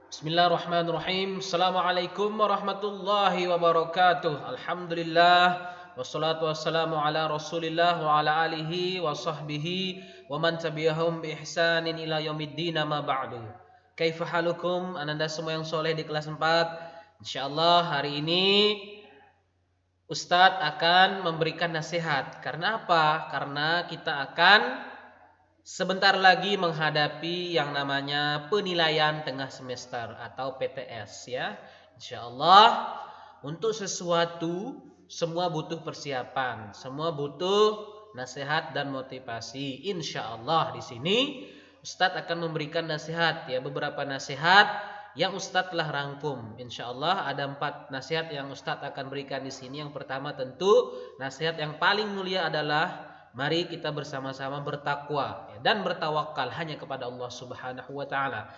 Bismillahirrahmanirrahim. Assalamualaikum warahmatullahi wabarakatuh. Alhamdulillah wassalatu wassalamu ala Rasulillah wa ala alihi wa sahbihi wa man tabi'ahum bi ihsanin ila yaumiddin ma ba'du. Kaifa halukum? Ananda semua yang soleh di kelas 4. Insyaallah hari ini Ustadz akan memberikan nasihat. Karena apa? Karena kita akan sebentar lagi menghadapi yang namanya penilaian tengah semester atau PTS ya. Insyaallah untuk sesuatu semua butuh persiapan, semua butuh nasihat dan motivasi. Insyaallah di sini Ustadz akan memberikan nasihat ya, beberapa nasihat yang Ustadz telah rangkum. Insyaallah ada 4 nasihat yang Ustadz akan berikan di sini. Yang pertama tentu nasihat yang paling mulia adalah mari kita bersama-sama bertakwa dan bertawakal hanya kepada Allah Subhanahu wa taala.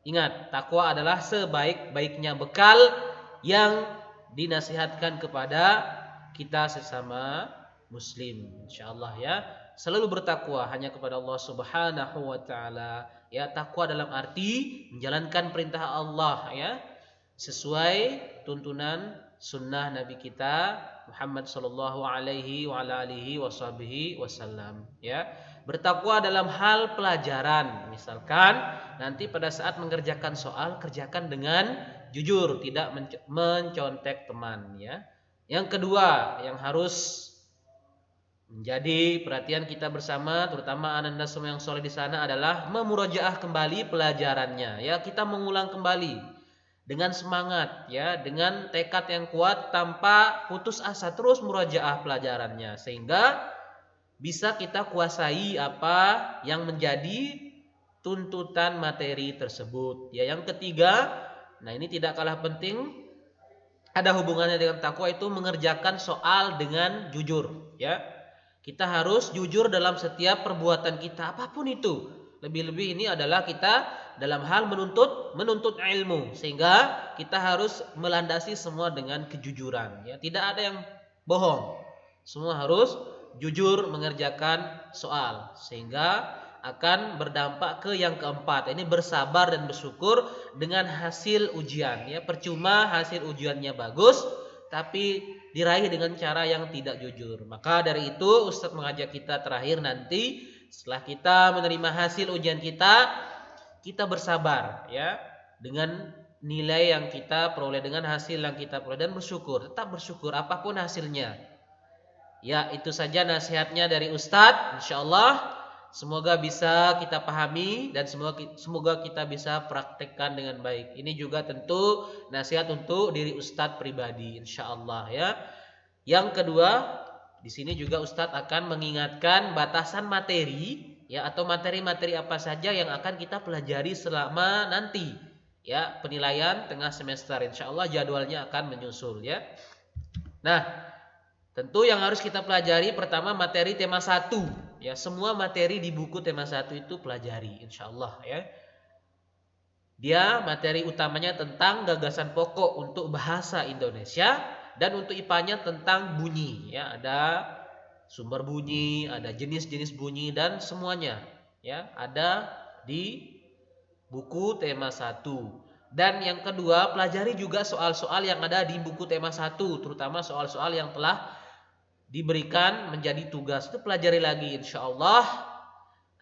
Ingat, takwa adalah sebaik-baiknya bekal yang dinasihatkan kepada kita sesama muslim. Insyaallah ya, selalu bertakwa hanya kepada Allah Subhanahu wa taala. Ya, takwa dalam arti menjalankan perintah Allah ya, sesuai tuntunan sunnah Nabi kita Muhammad sallallahu alaihi wa ala alihi wasallam ya. Bertakwa dalam hal pelajaran, misalkan nanti pada saat mengerjakan soal kerjakan dengan jujur, tidak mencontek teman ya. Yang kedua yang harus menjadi perhatian kita bersama, terutama ananda semua yang soleh di sana, adalah memurajaah kembali pelajarannya ya. Kita mengulang kembali dengan semangat ya, dengan tekad yang kuat tanpa putus asa, terus murajaah pelajarannya sehingga bisa kita kuasai apa yang menjadi tuntutan materi tersebut ya. Yang ketiga, nah ini tidak kalah penting, ada hubungannya dengan takwa, itu mengerjakan soal dengan jujur ya. Kita harus jujur dalam setiap perbuatan kita apapun itu. Lebih-lebih ini adalah kita dalam hal menuntut ilmu, sehingga kita harus melandasi semua dengan kejujuran ya. Tidak ada yang bohong, semua harus jujur mengerjakan soal, sehingga akan berdampak ke yang keempat, ini bersabar dan bersyukur dengan hasil ujian ya. Percuma hasil ujiannya bagus tapi diraih dengan cara yang tidak jujur. Maka dari itu Ustadz mengajak kita terakhir nanti setelah kita menerima hasil ujian kita bersabar ya dengan nilai yang kita peroleh, dengan hasil yang kita peroleh, dan bersyukur, tetap bersyukur apapun hasilnya. Ya, itu saja nasihatnya dari Ustadz. Insyaallah semoga bisa kita pahami dan semoga kita bisa praktekkan dengan baik. Ini juga tentu nasihat untuk diri Ustadz pribadi, insyaallah ya. Yang kedua, di sini juga Ustadz akan mengingatkan batasan materi ya, atau materi-materi apa saja yang akan kita pelajari selama nanti ya penilaian tengah semester. Insyaallah jadwalnya akan menyusul ya. Nah, tentu yang harus kita pelajari pertama materi tema 1 ya. Semua materi di buku tema 1 itu pelajari insyaallah ya. Dia materi utamanya tentang gagasan pokok untuk bahasa Indonesia, dan untuk IPA-nya tentang bunyi ya. Ada sumber bunyi, ada jenis-jenis bunyi, dan semuanya ya ada di buku tema 1. Dan yang kedua, pelajari juga soal-soal yang ada di buku tema 1, terutama soal-soal yang telah diberikan menjadi tugas, itu pelajari lagi insyaallah.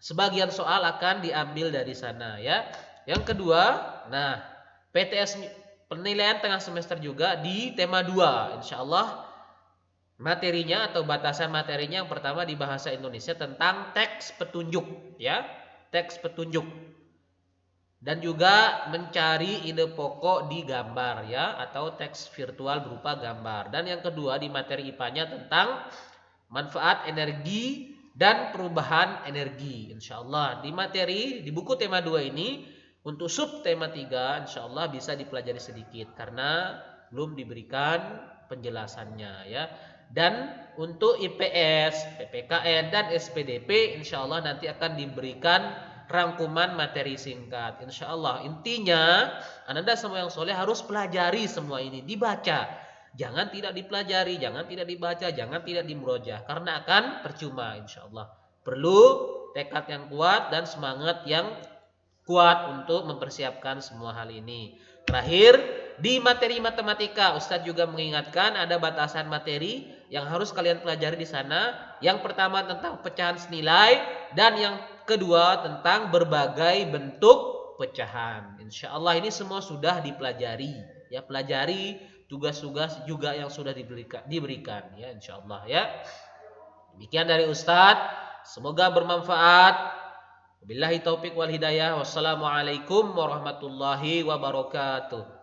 Sebagian soal akan diambil dari sana ya. Yang kedua, nah PTS penilaian tengah semester juga di tema 2 insyaallah. Materinya atau batasan materinya yang pertama di bahasa Indonesia tentang teks petunjuk ya, teks petunjuk, dan juga mencari ide pokok di gambar ya, atau teks virtual berupa gambar. Dan yang kedua di materi IPA-nya tentang manfaat energi dan perubahan energi. Insyaallah di materi di buku tema 2 ini untuk sub tema 3 insyaallah bisa dipelajari sedikit karena belum diberikan penjelasannya ya. Dan untuk IPS, PPKN dan SPDP insyaallah nanti akan diberikan rangkuman materi singkat. Insyaallah intinya Anda semua yang soleh harus pelajari semua ini, dibaca. Jangan tidak dipelajari, jangan tidak dibaca, jangan tidak dimurojaah, karena akan percuma insyaallah. Perlu tekad yang kuat dan semangat yang kuat untuk mempersiapkan semua hal ini. Terakhir, di materi matematika, Ustadz juga mengingatkan ada batasan materi yang harus kalian pelajari di sana. Yang pertama tentang pecahan senilai dan yang kedua tentang berbagai bentuk pecahan. Insya Allah ini semua sudah dipelajari. Ya, pelajari tugas-tugas juga yang sudah diberikan ya insya Allah ya. Demikian dari Ustadz. Semoga bermanfaat. Billahi taufik wal hidayah. Wassalamualaikum warahmatullahi wabarakatuh.